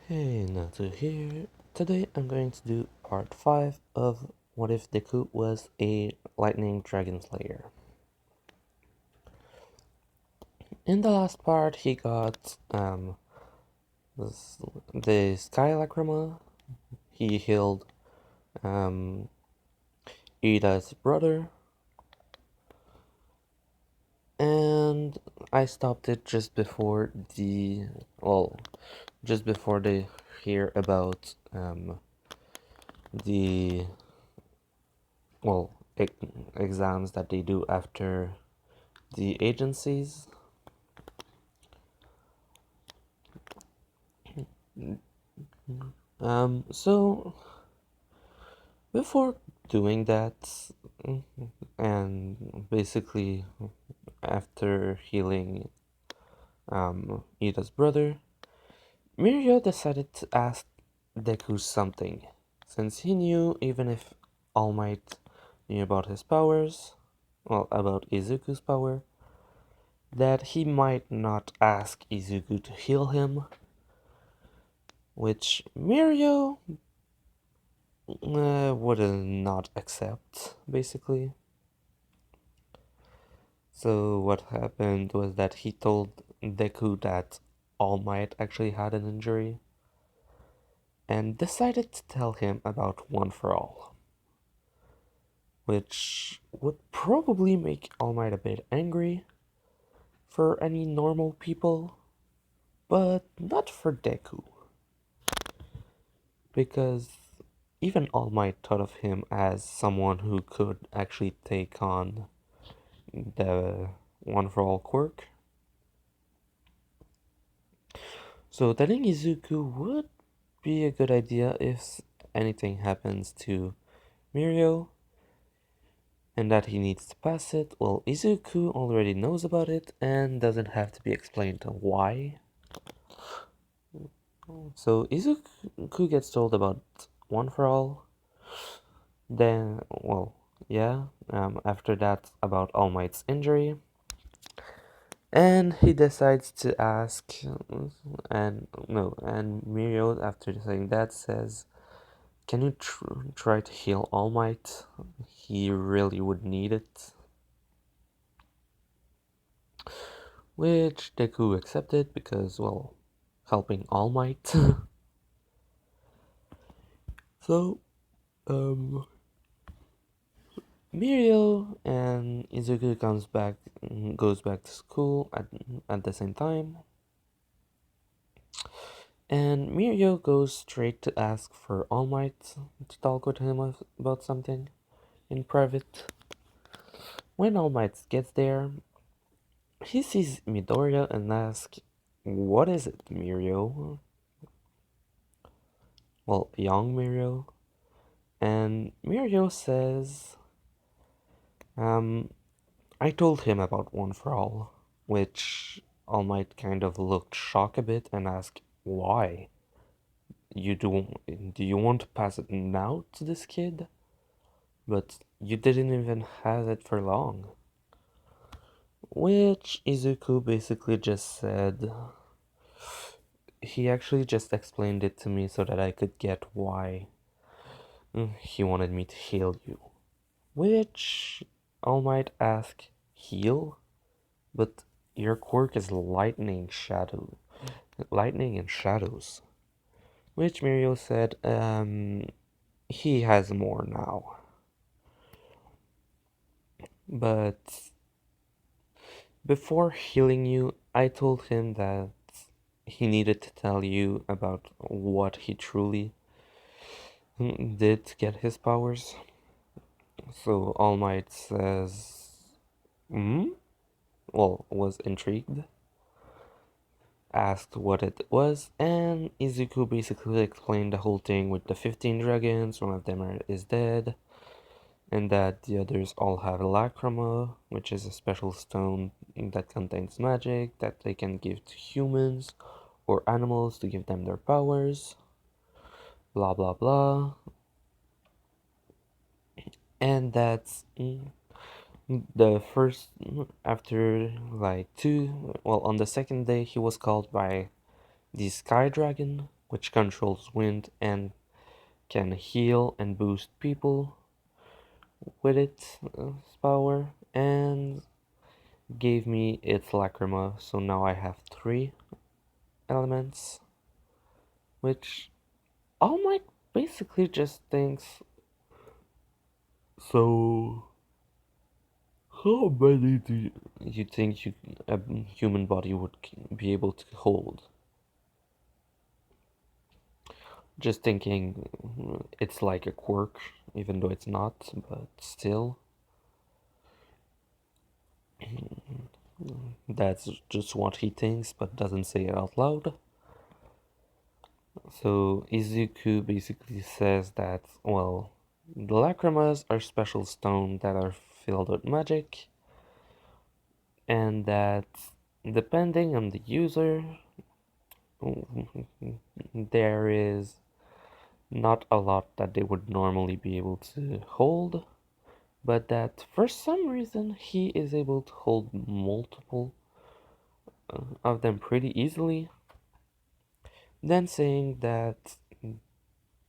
Hey, Nato here. Today I'm going to do part 5 of What If Deku Was a Lightning Dragon Slayer. In the last part, he got the Sky Lacrima. He healed um, Ida's brother, and I stopped it just before just before they hear about the well e exams that they do after the agencies. So before doing that, and basically after healing Ida's brother, Mirio decided to ask Deku something, since he knew even if All Might knew about his powers, well, about Izuku's power, that he might not ask Izuku to heal him, which Mirio would not accept, basically. So what happened was that he told Deku that All Might actually had an injury, and decided to tell him about One for All, which would probably make All Might a bit angry for any normal people, but not for Deku, because even All Might thought of him as someone who could actually take on the One for All quirk. So telling Izuku would be a good idea if anything happens to Mirio and that he needs to pass it. Well, Izuku already knows about it and doesn't have to be explained why. So Izuku gets told about One for All. Then, well, yeah, after that about All Might's injury. And he decides to ask, and Mirio, after saying that, says, "Can you try to heal All Might? He really would need it." Which Deku accepted because, well, helping All Might. So, Mirio and Izuku goes back to school at the same time. And Mirio goes straight to ask for All Might to talk with him about something in private. When All Might gets there, he sees Midoriya and asks, "What is it, Mirio?" Well, young Mirio. And Mirio says, I told him about One for All, which All Might kind of looked shocked a bit and asked, "Why? Do you want to pass it now to this kid? But you didn't even have it for long." Which Izuku basically just said, he actually just explained it to me so that I could get why he wanted me to heal you. Which All Might ask, "Heal? But your quirk is lightning and shadows." Which Mirio said, he has more now. But before healing you, I told him that he needed to tell you about what he truly did to get his powers. So All Might says, hmm? Well, was intrigued, asked what it was, and Izuku basically explained the whole thing with the 15 dragons, one of them is dead, and that the others all have Lacrima, which is a special stone that contains magic that they can give to humans or animals to give them their powers, blah blah blah. And that's the first, after like on the second day, he was called by the Sky Dragon, which controls wind and can heal and boost people with its power, and gave me its lacrima, so now I have three elements, which All Might basically just thinks, so how many do you think a human body would be able to hold? Just thinking it's like a quirk, even though it's not, but still, that's just what he thinks, but doesn't say it out loud. So Izuku basically says that, well, the lacrimas are special stone that are filled with magic, and that depending on the user, there is not a lot that they would normally be able to hold, but that for some reason he is able to hold multiple of them pretty easily. Then saying that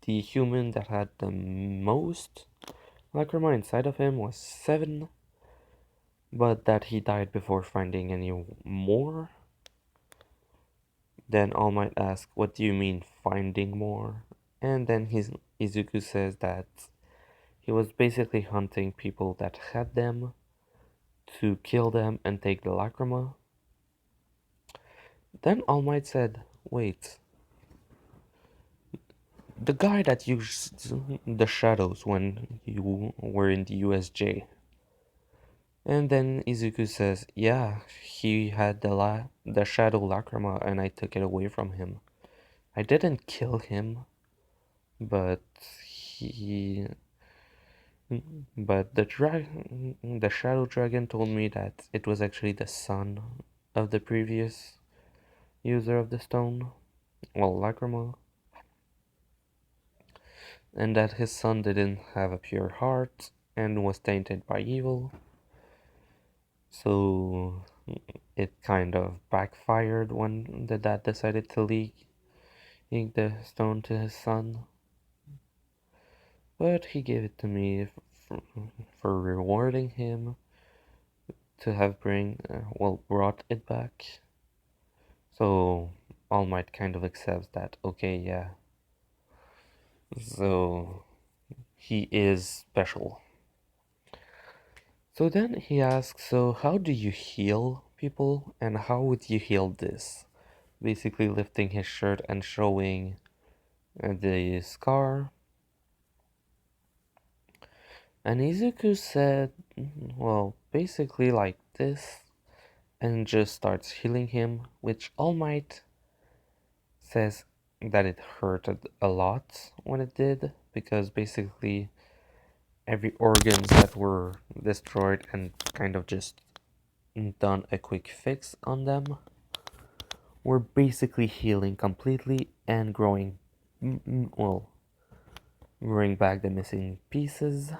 the human that had the most lacrima inside of him was 7, but that he died before finding any more. Then All Might asks, "What do you mean finding more?" And then Izuku says that he was basically hunting people that had them to kill them and take the lacrima. Then All Might said, "Wait, the guy that used the shadows when you were in the USJ." And then Izuku says, "Yeah, he had the shadow lacrima and I took it away from him. I didn't kill him, but he but the shadow dragon told me that it was actually the son of the previous user of the stone, well, lacrima, and that his son didn't have a pure heart and was tainted by evil. So it kind of backfired when the dad decided to leak the stone to his son. But he gave it to me for rewarding him to have brought it back. So All Might kind of accepts that, okay, yeah. So he is special. So then he asks, so how do you heal people and how would you heal this? Basically lifting his shirt and showing the scar. And Izuku said, well, basically like this, and just starts healing him, which All Might says that it hurted a lot when it did, because basically every organs that were destroyed and kind of just done a quick fix on them were basically healing completely and well, growing back the missing pieces.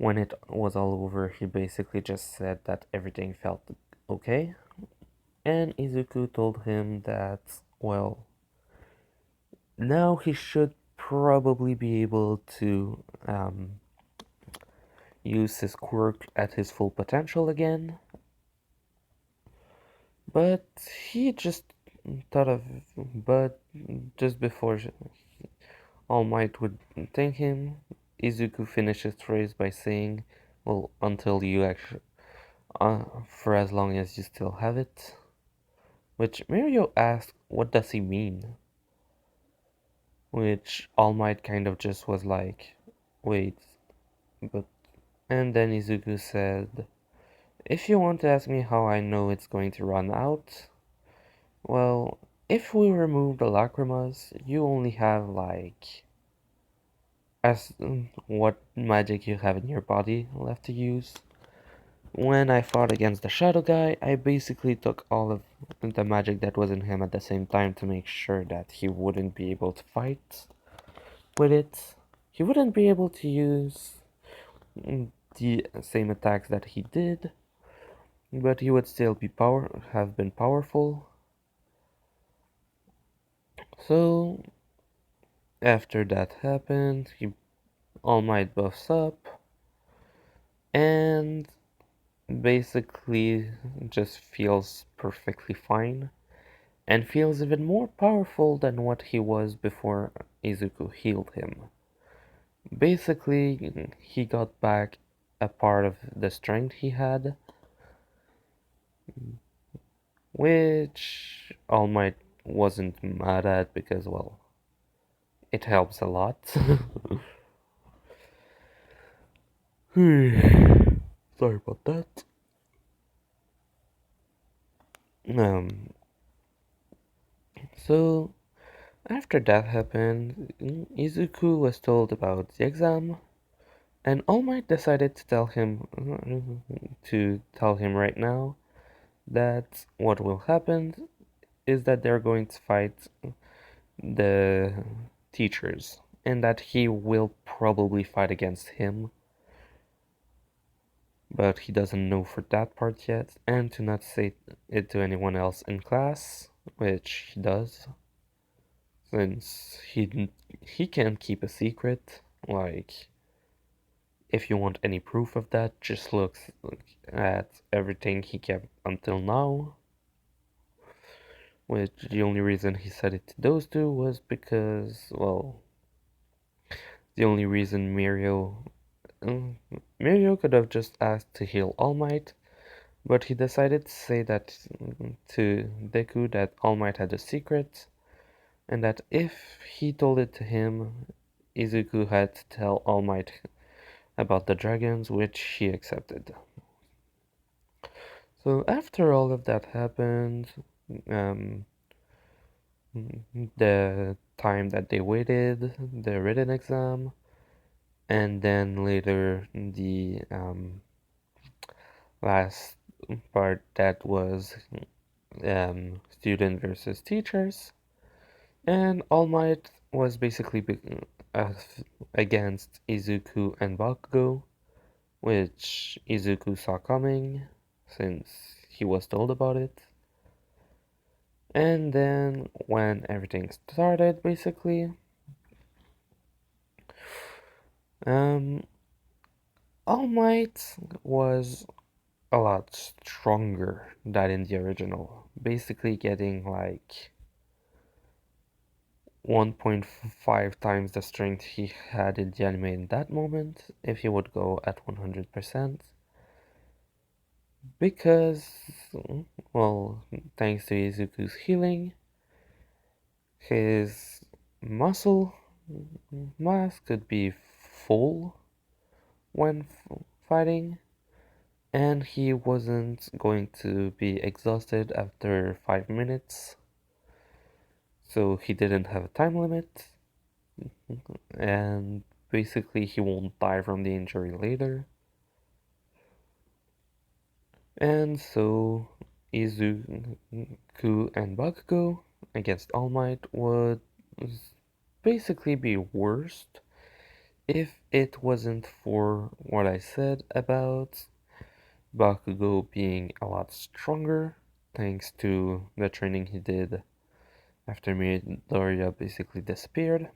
When it was all over, he basically just said that everything felt okay, and Izuku told him that, well, now he should probably be able to use his quirk at his full potential again. But he just thought of, but just before All Might would thank him, Izuku finished his phrase by saying, well, until you actually, for as long as you still have it. Which Mirio asked, what does he mean? Which All Might kind of just was like, wait, but. And then Izuku said, if you want to ask me how I know it's going to run out, well, if we remove the lacrimas, you only have like as what magic you have in your body left to use. When I fought against the shadow guy, I basically took all of the magic that was in him at the same time to make sure that he wouldn't be able to fight with it. He wouldn't be able to use the same attacks that he did, but he would still have been powerful. So after that happened, All Might buffs up and basically just feels perfectly fine and feels even more powerful than what he was before Izuku healed him. Basically, he got back a part of the strength he had, which All Might wasn't mad at because, well, it helps a lot. Sorry about that. Um, so after that happened, Izuku was told about the exam, and All Might decided to tell him right now that what will happen is that they're going to fight the teachers, and that he will probably fight against him, but he doesn't know for that part yet, and to not say it to anyone else in class, which he does, since he can't keep a secret. Like, if you want any proof of that, just look at everything he kept until now. Which the only reason he said it to those two was because, well, the only reason Mirio could have just asked to heal All Might, but he decided to say that to Deku that All Might had a secret, and that if he told it to him, Izuku had to tell All Might about the dragons, which he accepted. So after all of that happened, um, the time that they waited, the written exam, and then later the last part that was student versus teachers, and All Might was basically uh, against Izuku and Bakugo, which Izuku saw coming since he was told about it. And then when everything started, basically, um, All Might was a lot stronger than in the original, basically getting like 1.5 times the strength he had in the anime in that moment if he would go at 100%. Because, well, thanks to Izuku's healing, his muscle mass could be full when fighting, and he wasn't going to be exhausted after 5 minutes, so he didn't have a time limit, and basically he won't die from the injury later. And so Izuku and Bakugo against All Might would basically be worst if it wasn't for what I said about Bakugo being a lot stronger thanks to the training he did after Midoriya basically disappeared,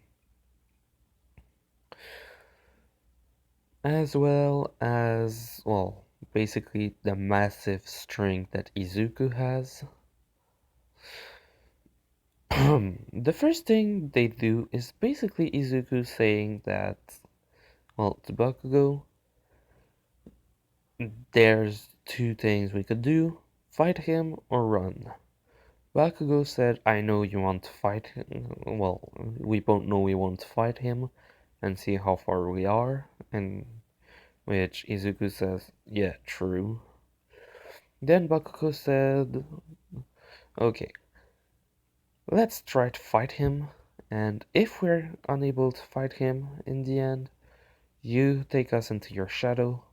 as well as, well, basically the massive strength that Izuku has. The first thing they do is basically Izuku saying that, well, to Bakugo, there's two things we could do, fight him or run. Bakugo said, I know you want to fight him. Well, we both know we want to fight him and see how far we are. And which Izuku says, yeah, true. Then Bakugo said, okay, let's try to fight him. And if we're unable to fight him in the end, you take us into your shadow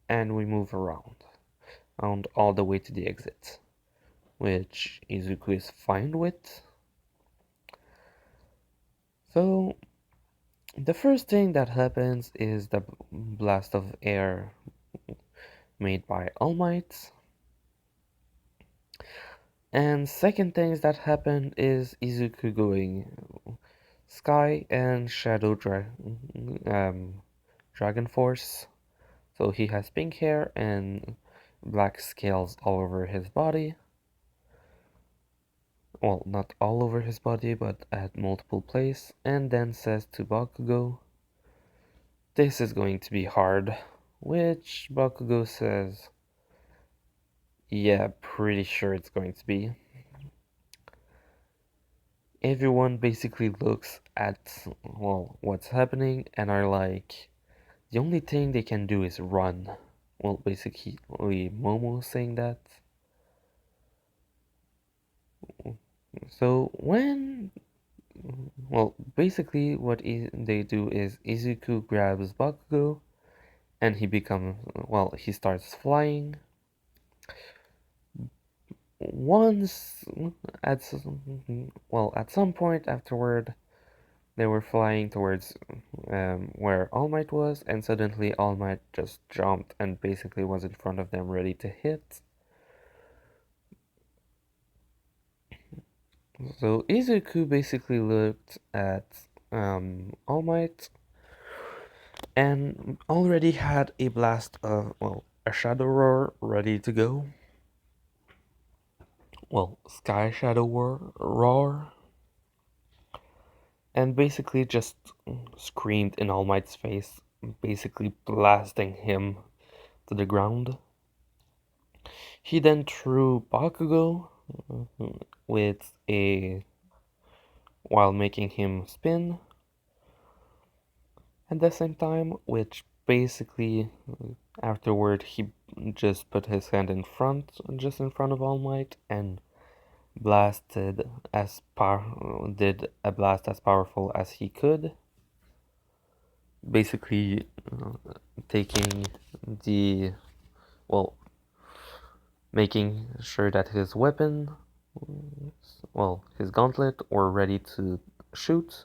and we move around all the way to the exit, which Izuku is fine with. So the first thing that happens is the blast of air made by All Might. And second things that happen is Izuku going Sky and Dragon Force. So he has pink hair and black scales all over his body. Well, not all over his body, but at multiple places. And then says to Bakugo, "This is going to be hard." Which Bakugo says, "Yeah, pretty sure it's going to be." Everyone basically looks at, well, what's happening and are like, the only thing they can do is run. Well, basically, Momo saying that. So well, basically what they do is Izuku grabs Bakugo and he becomes, well, he starts flying. Once, at, well, at some point afterward, they were flying towards where All Might was, and suddenly All Might just jumped and basically was in front of them ready to hit. So Izuku basically looked at All Might and already had a blast of, well, a Shadow Roar ready to go. Well, Sky Shadow Roar, and basically just screamed in All Might's face, basically blasting him to the ground. He then threw Bakugo with a while making him spin at the same time, which basically afterward he just put his hand in front, just in front of All Might, and did a blast as powerful as he could, basically taking the, well, making sure that his weapon, well, his gauntlet, were ready to shoot,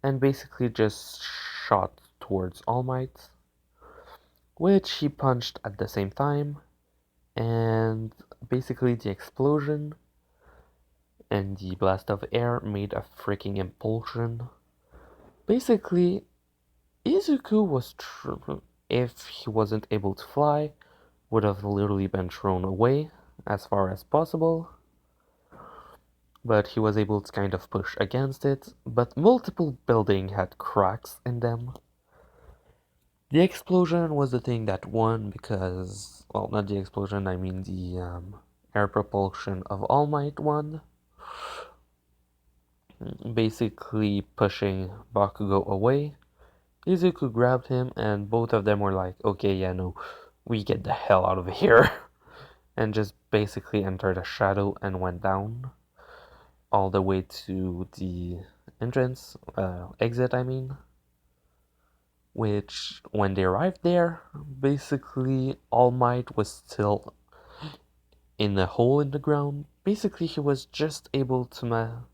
and basically just shot towards All Might, which he punched at the same time, and basically the explosion and the blast of air made a freaking impulsion. Basically, Izuku was, if he wasn't able to fly, would have literally been thrown away as far as possible. But he was able to kind of push against it. But multiple buildings had cracks in them. The explosion was the thing that won because, well, not the explosion, I mean the air propulsion of All Might won. Basically pushing Bakugo away. Izuku grabbed him and both of them were like, okay, yeah, no, we get the hell out of here. And just basically entered a shadow and went down all the way to the exit, I mean. Which, when they arrived there, basically All Might was still in a hole in the ground. Basically, he was just able to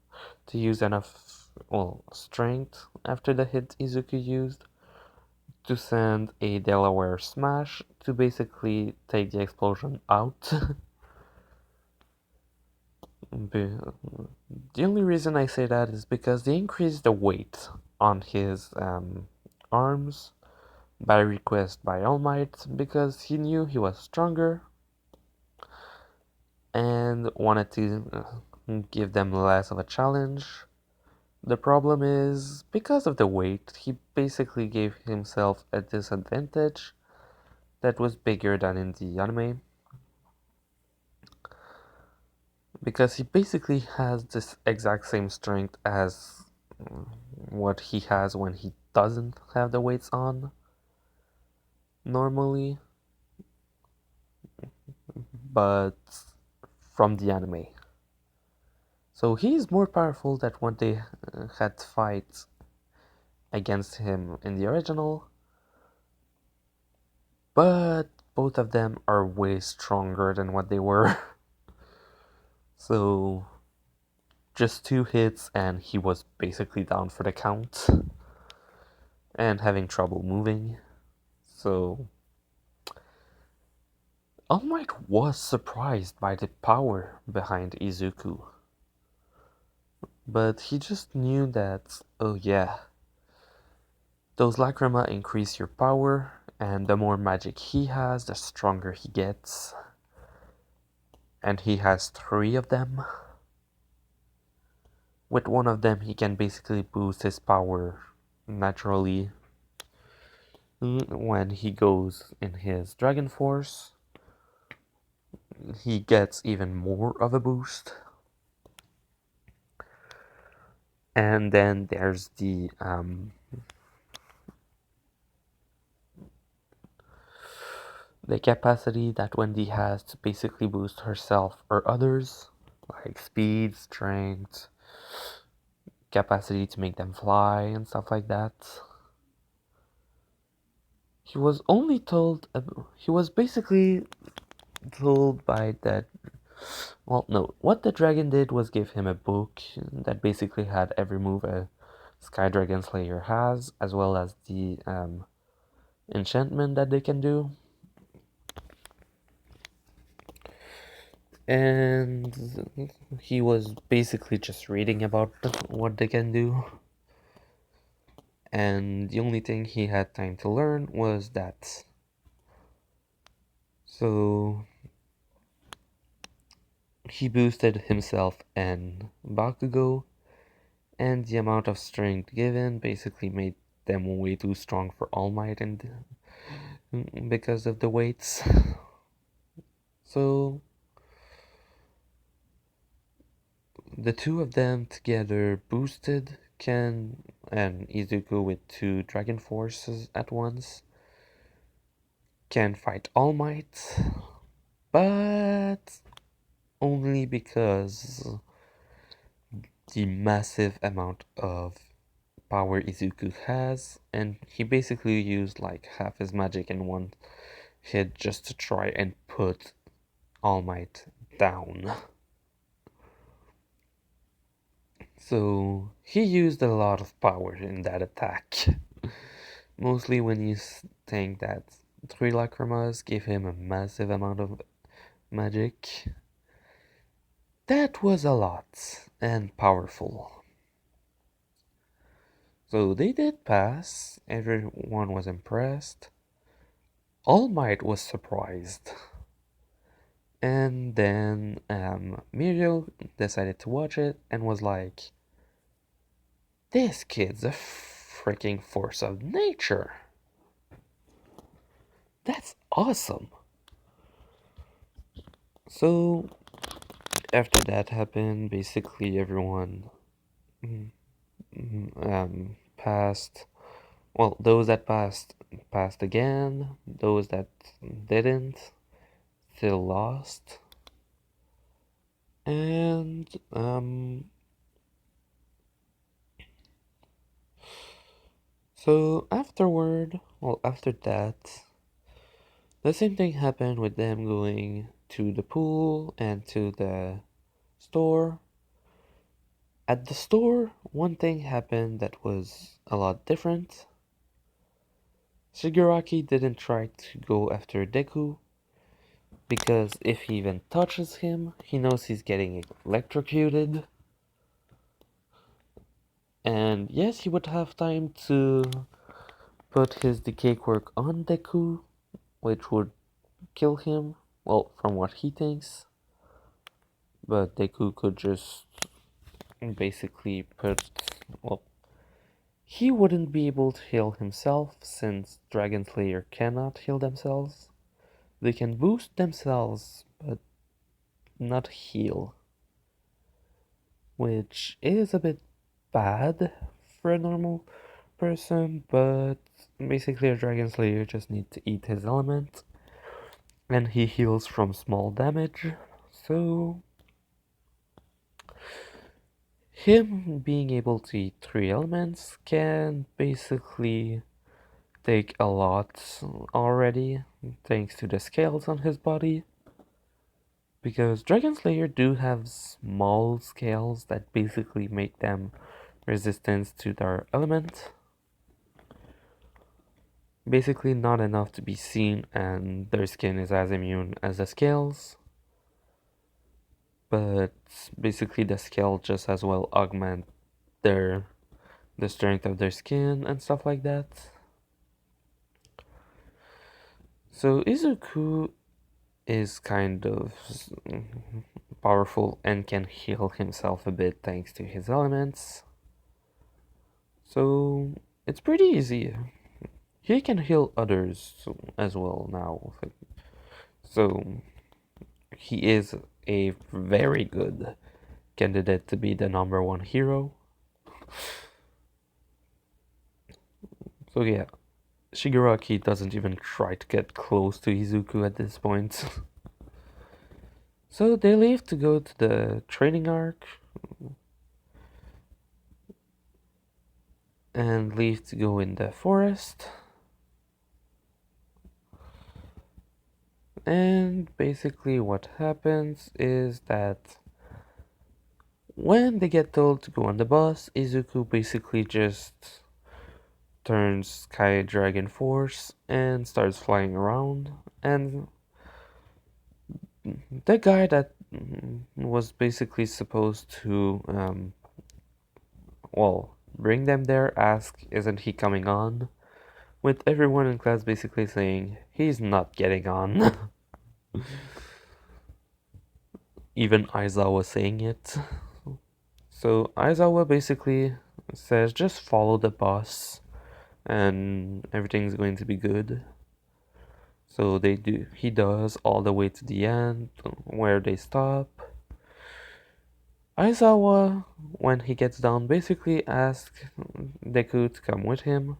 use enough, well, strength after the hit Izuku used to send a Delaware smash to basically take the explosion out. The only reason I say that is because they increased the weight on his arms by request by All Might because he knew he was stronger and wanted to give them less of a challenge. The problem is, because of the weight, he basically gave himself a disadvantage that was bigger than in the anime. Because he basically has this exact same strength as what he has when he doesn't have the weights on normally, but from the anime. So he's more powerful than what they had to fight against him in the original, but both of them are way stronger than what they were. So just 2 hits and he was basically down for the count and having trouble moving. So All Might was surprised by the power behind Izuku. But he just knew that, oh yeah, those lacrima increase your power, and the more magic he has, the stronger he gets. And he has three of them. With one of them, he can basically boost his power naturally when he goes in his Dragon Force. He gets even more of a boost. And then there's the capacity that Wendy has to basically boost herself or others, like speed, strength, capacity to make them fly, and stuff like that. He was only told, he was basically told by that. Well, no, what the dragon did was give him a book that basically had every move a Sky Dragon Slayer has, as well as the enchantment that they can do. And he was basically just reading about what they can do. And the only thing he had time to learn was that. So he boosted himself and Bakugo, and the amount of strength given basically made them way too strong for All Might, and because of the weights. So the two of them together boosted Ken and Izuku with two Dragon Forces at once can fight All Might, but only because the massive amount of power Izuku has, and he basically used like half his magic in one hit just to try and put All Might down. So he used a lot of power in that attack. Mostly when you think that three lacrimas gave him a massive amount of magic. That was a lot and powerful. So they did pass, everyone was impressed. All Might was surprised. And then Muriel decided to watch it and was like, this kid's a freaking force of nature. That's awesome. So after that happened, basically everyone passed. Well, those that passed again. Those that didn't still lost. And so afterward, well, after that, the same thing happened with them going to the pool and to the store. At the store, one thing happened that was a lot different. Shigaraki didn't try to go after Deku because if he even touches him, he knows he's getting electrocuted. And yes, he would have time to put his decay quirk on Deku, which would kill him, well, from what he thinks. But Deku could just basically put, well, he wouldn't be able to heal himself since Dragon Slayer cannot heal themselves. They can boost themselves, but not heal, which is a bit bad for a normal person, but basically a Dragon Slayer just needs to eat his element, and he heals from small damage, so him being able to eat three elements can basically take a lot already, thanks to the scales on his body. Because Dragon Slayer do have small scales that basically make them resistant to their element. Basically not enough to be seen, and their skin is as immune as the scales. but basically the skill just as well augment their the strength of their skin and stuff like that. So Izuku is kind of powerful and can heal himself a bit thanks to his elements. So it's pretty easy. He can heal others as well now. So he is a very good candidate to be the number one hero. So yeah, Shigaraki doesn't even try to get close to Izuku at this point. So they leave to go to the training arc and leave to go in the forest. And basically what happens is that when they get told to go on the bus, Izuku basically just turns Sky Dragon Force and starts flying around. And the guy that was basically supposed to, bring them there asks, isn't he coming on? With everyone in class basically saying, he's not getting on. Even Aizawa saying it. So Aizawa basically says, just follow the bus and everything's going to be good. So he does all the way to the end where they stop. Aizawa, when he gets down, basically asks Deku to come with him.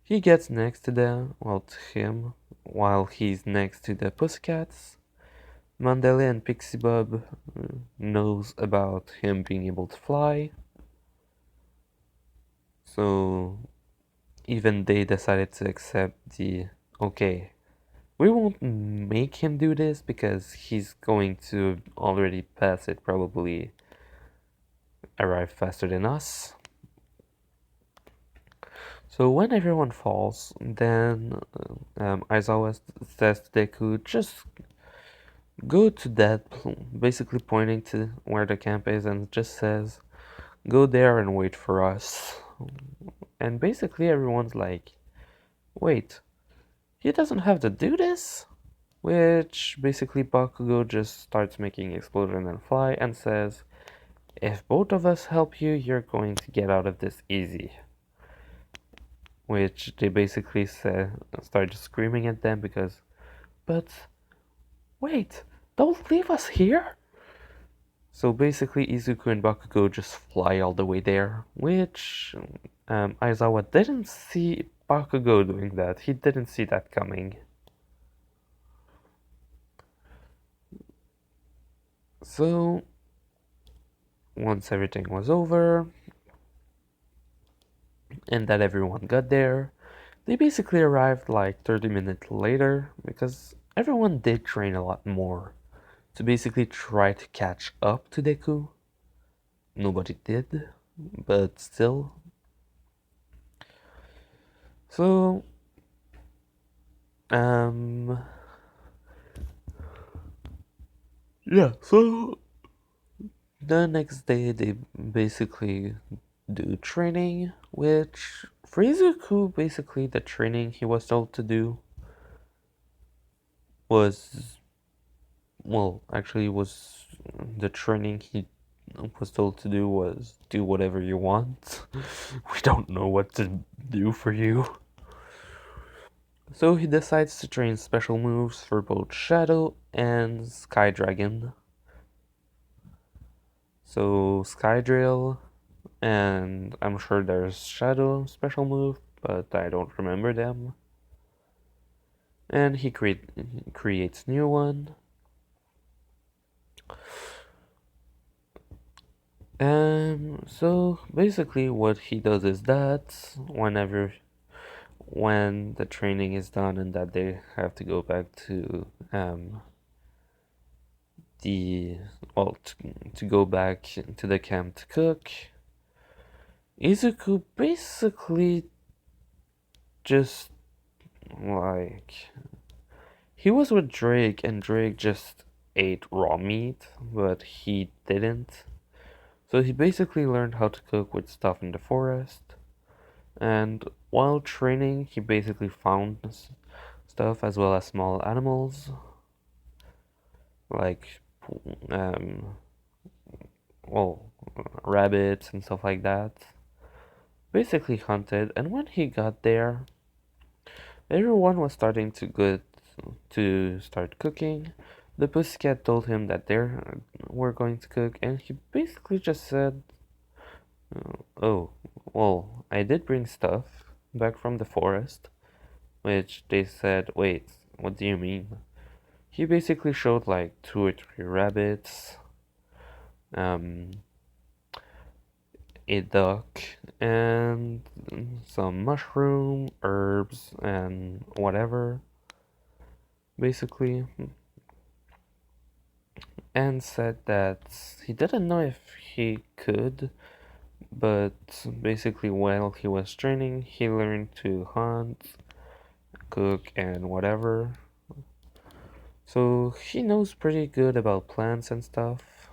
He gets next to to him, while he's next to the Pussycats. Mandela and Pixie Bob knows about him being able to fly. So even they decided to accept okay, we won't make him do this because he's going to already pass it, probably arrive faster than us. So when everyone falls, then Aizawa says to Deku, just go to that, basically pointing to where the camp is, and just says, go there and wait for us. And basically everyone's like, wait, he doesn't have to do this? Which basically Bakugo just starts making explosion and fly and says, if both of us help you, you're going to get out of this easy. Which they basically started screaming at them because, but wait, don't leave us here. So basically Izuku and Bakugo just fly all the way there, which Aizawa didn't see Bakugo doing that. He didn't see that coming. So once everything was over and that everyone got there, they basically arrived like 30 minutes later because everyone did train a lot more to basically try to catch up to Deku. Nobody did, but still. So, yeah, so the next day they basically do training, which for Izuku, basically the training he was told to do was, actually was the training he was told to do was do whatever you want. We don't know what to do for you. So he decides to train special moves for both Shadow and Sky Dragon. So Sky Drill, and I'm sure there's Shadow special move, but I don't remember them. And he creates new one. So basically what he does is that when the training is done and that they have to go back to the to go back to the camp to cook, Izuku basically just like he was with Drake and Drake just ate raw meat, but he didn't. So he basically learned how to cook with stuff in the forest. And while training, he basically found stuff as well as small animals like um, well, rabbits and stuff like that. Basically hunted, and when he got there, everyone was starting to start cooking. The pussycat told him that they were going to cook, and he basically just said, "Oh, well, I did bring stuff back from the forest." Which they said, "Wait, what do you mean?" He basically showed like two or three rabbits, um, a duck, and some mushroom, herbs, and whatever, basically, and said that he didn't know if he could, but basically while he was training, he learned to hunt, cook, and whatever. So he knows pretty good about plants and stuff,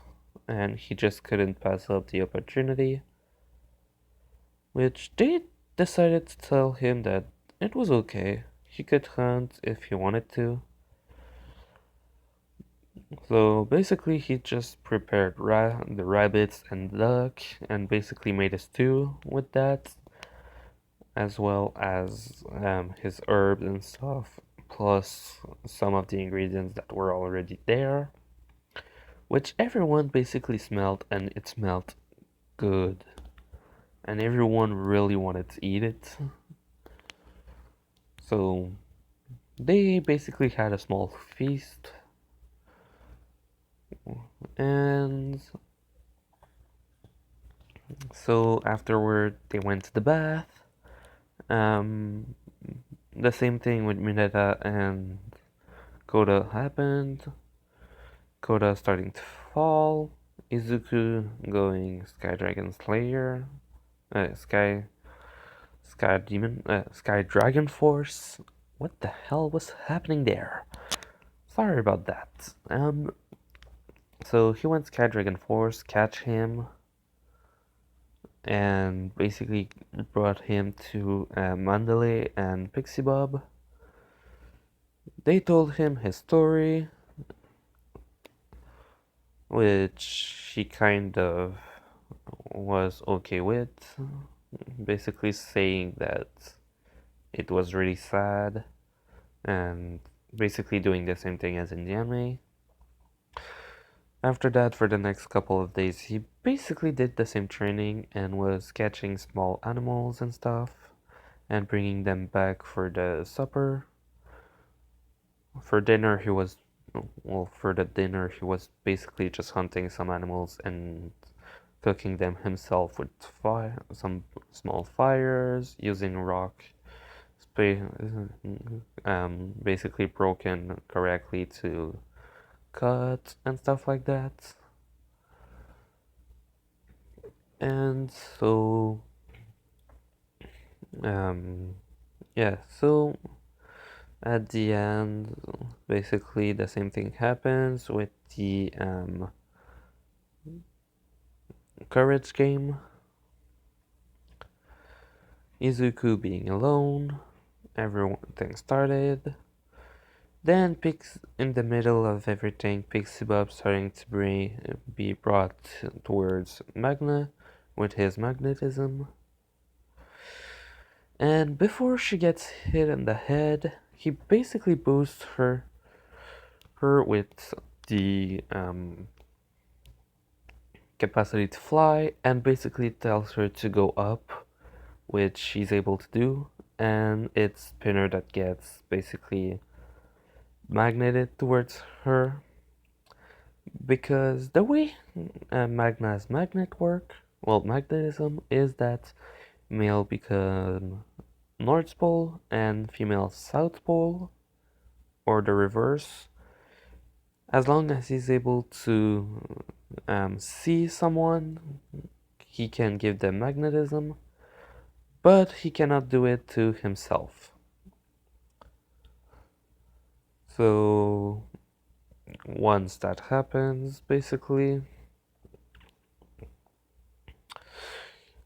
and he just couldn't pass up the opportunity, which they decided to tell him that it was okay. He could hunt if he wanted to. So basically, he just prepared the rabbits and duck and basically made a stew with that, as well as his herbs and stuff, plus some of the ingredients that were already there, which everyone basically smelled, and it smelled good. And everyone really wanted to eat it. So they basically had a small feast, and so afterward they went to the bath. Um, the same thing with Mineta and Koda happened. Koda starting to fall. Izuku going Sky Dragon Slayer. Sky Demon. Sky Dragon Force. What the hell was happening there? Sorry about that. So he went Sky Dragon Force, catch him, and basically brought him to Mandalay and Pixie Bob. They told him his story, which he kind of was okay with, basically saying that it was really sad and basically doing the same thing as in the anime. After that, for the next couple of days, he basically did the same training and was catching small animals and stuff and bringing them back for the supper. For dinner, he was, well, for the dinner, he was basically just hunting some animals and cooking them himself with some small fires, using rock, basically broken correctly to cut and stuff like that. And so, um, yeah, so at the end, basically the same thing happens with the courage game. Izuku being alone, everything started. Then Pix in the middle of everything, Pixie Bob starting to be brought towards Magna with his magnetism. And before she gets hit in the head, he basically boosts her with the capacity to fly and basically tells her to go up, which she's able to do. And it's Spinner that gets basically magneted towards her because the way Magna's magnetism is that male become North Pole and female South Pole, or the reverse, as long as he's able to see someone, he can give them magnetism, but he cannot do it to himself. So once that happens, basically,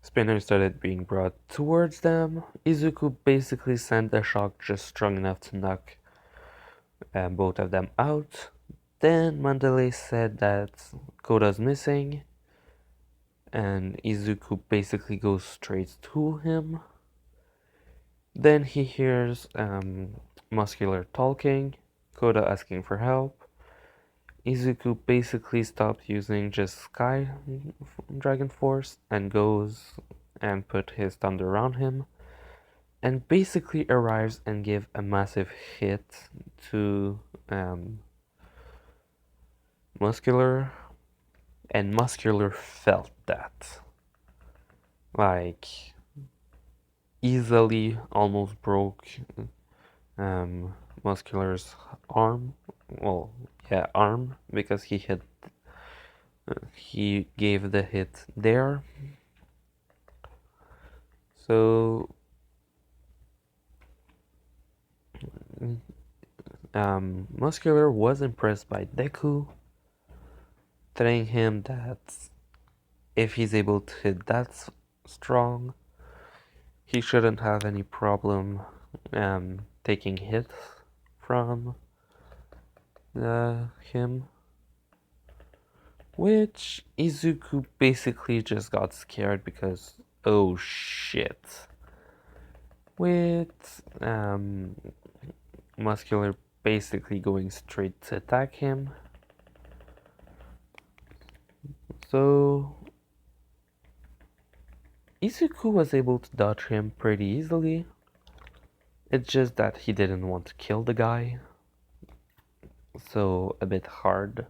spinners started being brought towards them. Izuku basically sent a shock just strong enough to knock both of them out. Then Mandalay said that Koda's missing, and Izuku basically goes straight to him. Then he hears Muscular talking, Koda asking for help. Izuku basically stopped using just Sky Dragon Force and goes and put his thunder on him, and basically arrives and give a massive hit to Muscular, and Muscular felt that. Like, easily almost broke Muscular's arm. Well, yeah, arm, because he gave the hit there. So Muscular was impressed by Deku, telling him that if he's able to hit that strong, he shouldn't have any problem taking hits from him. Which Izuku basically just got scared because, oh shit. With Muscular basically going straight to attack him. So Izuku was able to dodge him pretty easily. It's just that he didn't want to kill the guy. So a bit hard.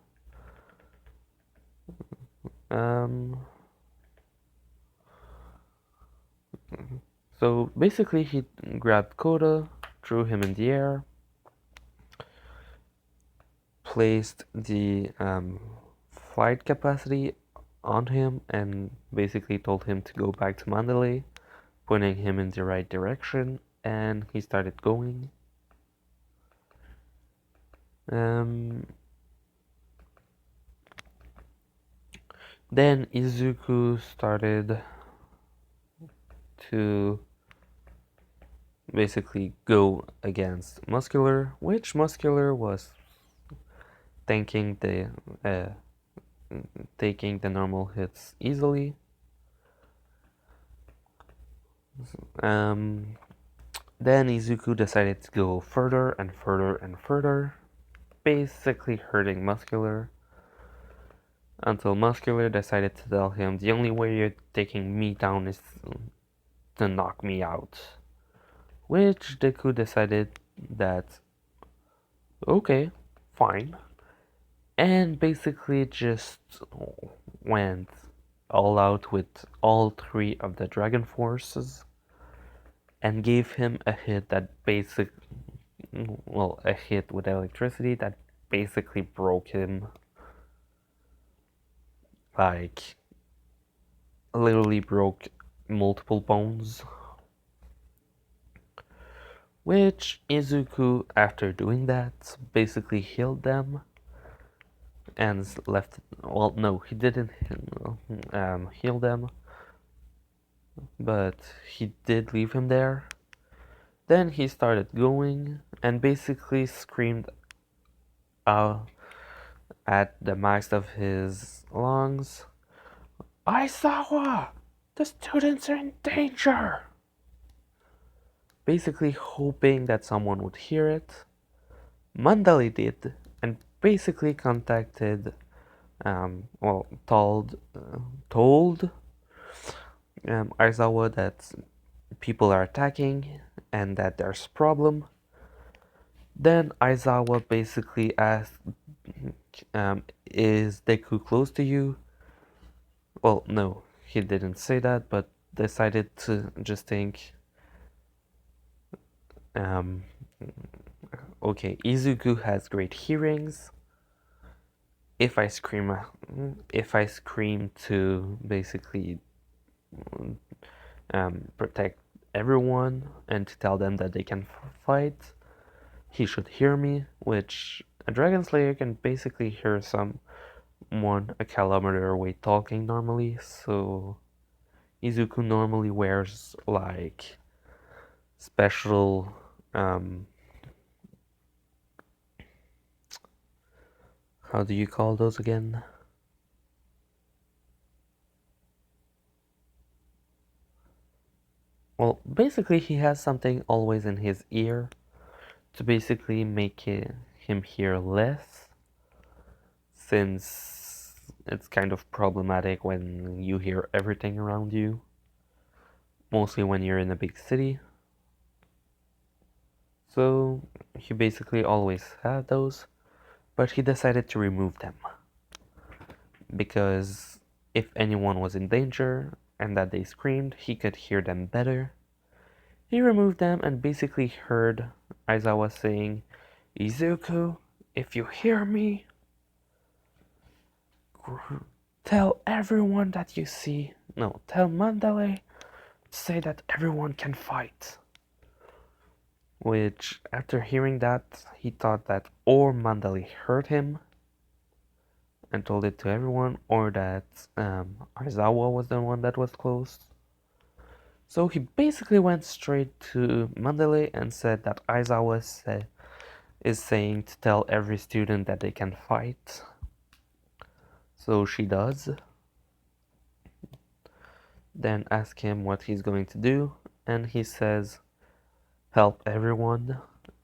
So basically he grabbed Koda, threw him in the air, placed the flight capacity on him, and basically told him to go back to Mandalay, pointing him in the right direction, and he started going. Then Izuku started to basically go against Muscular, which Muscular was taking the normal hits easily. Then Izuku decided to go further and further and further, basically hurting Muscular, until Muscular decided to tell him, the only way you're taking me down is to knock me out. Which Deku decided that, okay, fine. And basically just went all out with all three of the Dragon Forces and gave him a hit that a hit with electricity that basically broke him. Like, literally broke multiple bones. Which Izuku, after doing that, basically healed them and left. Well, no, he didn't heal them, but he did leave him there. Then he started going and basically screamed out at the max of his lungs, "Aizawa! The students are in danger!" Basically hoping that someone would hear it. Mandalay did, and basically contacted, told Aizawa that people are attacking and that there's a problem. Then Aizawa basically asked, is Deku close to you? Well, no, he didn't say that, but decided to just think, okay, Izuku has great hearings. If I scream to basically protect everyone and to tell them that they can fight, he should hear me, which a Dragon Slayer can basically hear someone a kilometer away talking normally, so Izuku normally wears like special how do you call those again? Well, basically he has something always in his ear to basically make him hear less, since it's kind of problematic when you hear everything around you, mostly when you're in a big city. So he basically always had those, but he decided to remove them because if anyone was in danger and that they screamed, he could hear them better. He removed them and basically heard Aizawa saying, "Izuku, if you hear me, tell everyone that you see. No, tell Mandalay to say that everyone can fight." Which, after hearing that, he thought that or Mandalay heard him and told it to everyone, or that Aizawa was the one that was close. So he basically went straight to Mandalay and said that Aizawa is saying to tell every student that they can fight. So she does. Then ask him what he's going to do, and he says, help everyone,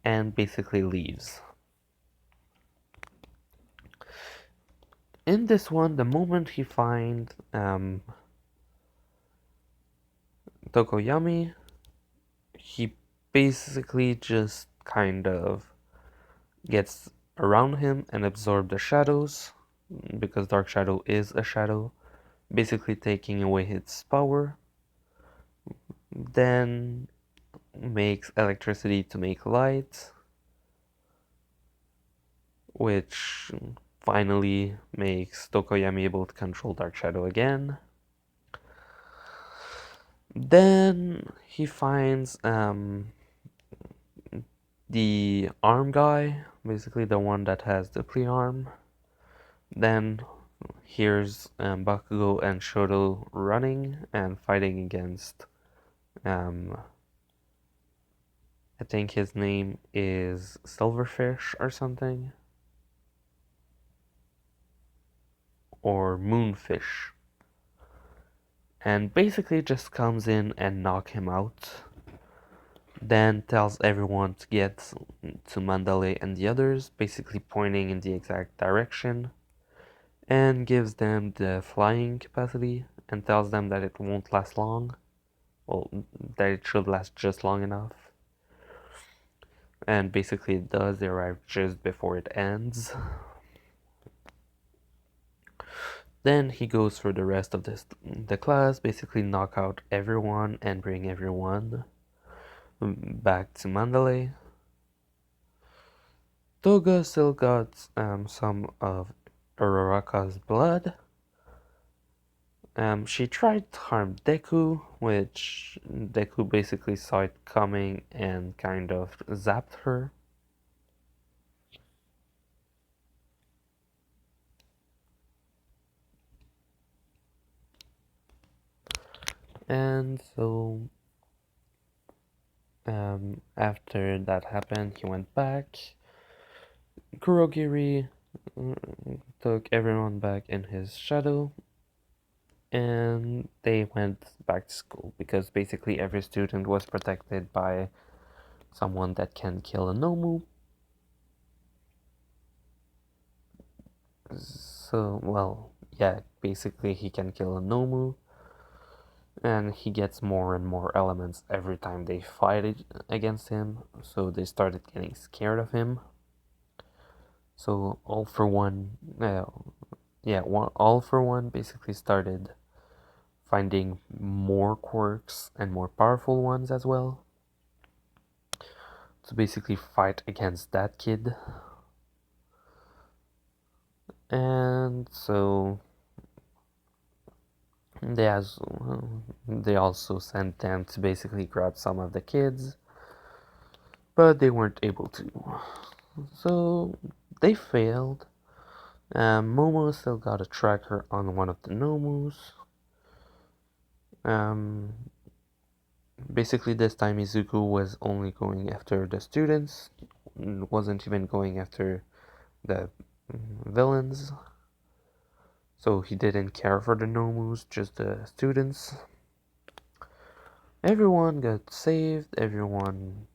and basically leaves. In this one, the moment he finds Tokoyami, he basically just kind of gets around him and absorbs the shadows, because Dark Shadow is a shadow, basically taking away its power. Then makes electricity to make light, which finally makes Tokoyami able to control Dark Shadow again. Then he finds the arm guy, basically the one that has the pre-arm. Then here's Bakugo and Shoto running and fighting against I think his name is Silverfish or something, or Moonfish, and basically just comes in and knock him out. Then tells everyone to get to Mandalay and the others, basically pointing in the exact direction, and gives them the flying capacity and tells them that it won't last long. Well, that it should last just long enough. And basically it does. They arrive just before it ends. Then he goes for the rest of the class, basically knock out everyone and bring everyone back to Mandalay. Toga still got some of Uraraka's blood. She tried to harm Deku, which Deku basically saw it coming and kind of zapped her. And so after that happened, he went back. Kurogiri took everyone back in his shadow, and they went back to school because basically every student was protected by someone that can kill a Nomu. So, well, yeah, basically he can kill a Nomu, and he gets more and more elements every time they fight against him, so they started getting scared of him. So All For One, All For One basically started finding more quirks and more powerful ones as well, to basically fight against that kid. And so they also sent them to basically grab some of the kids, but they weren't able to. So They failed. Momo still got a tracker on one of the Nomus. Um, Basically, this time Izuku was only going after the students, wasn't even going after the villains. So he didn't care for the Nomus, just the students. Everyone got saved, everyone,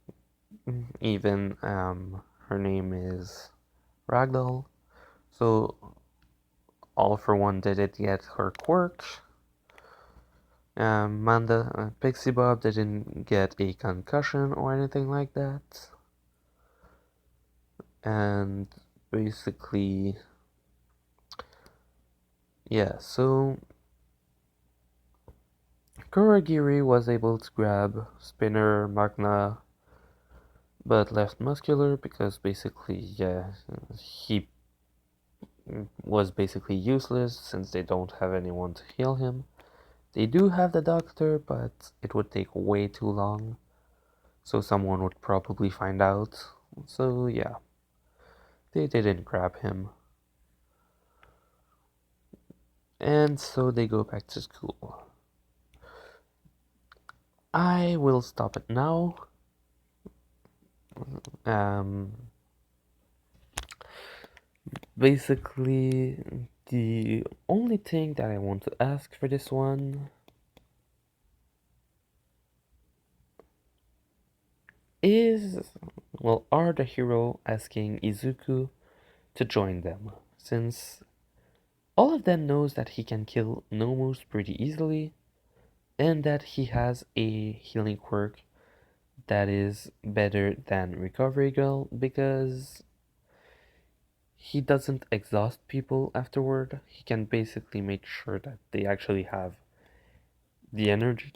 even her name is Ragdoll. So all for one didn't get her quirk. Manda, Pixie Bob didn't get a concussion or anything like that. And basically, yeah, so Kurogiri was able to grab Spinner, Magna, but left Muscular because basically, yeah, he was basically useless since they don't have anyone to heal him. They do have the doctor, but it would take way too long, so someone would probably find out. So yeah, they didn't grab him. And so they go back to school. I will stop it now. Um, Basically, the only thing that I want to ask for this one is, well, are the hero asking Izuku to join them, since all of them knows that he can kill Nomus pretty easily, and that he has a healing quirk that is better than Recovery Girl because he doesn't exhaust people afterward. He can basically make sure that they actually have the energy,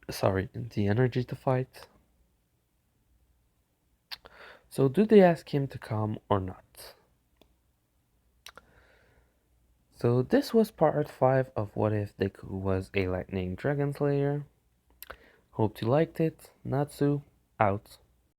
the energy to fight. So do they ask him to come or not? So this was part 5 of What If Deku Was a Lightning Dragon Slayer. Hope you liked it. Natsu, out.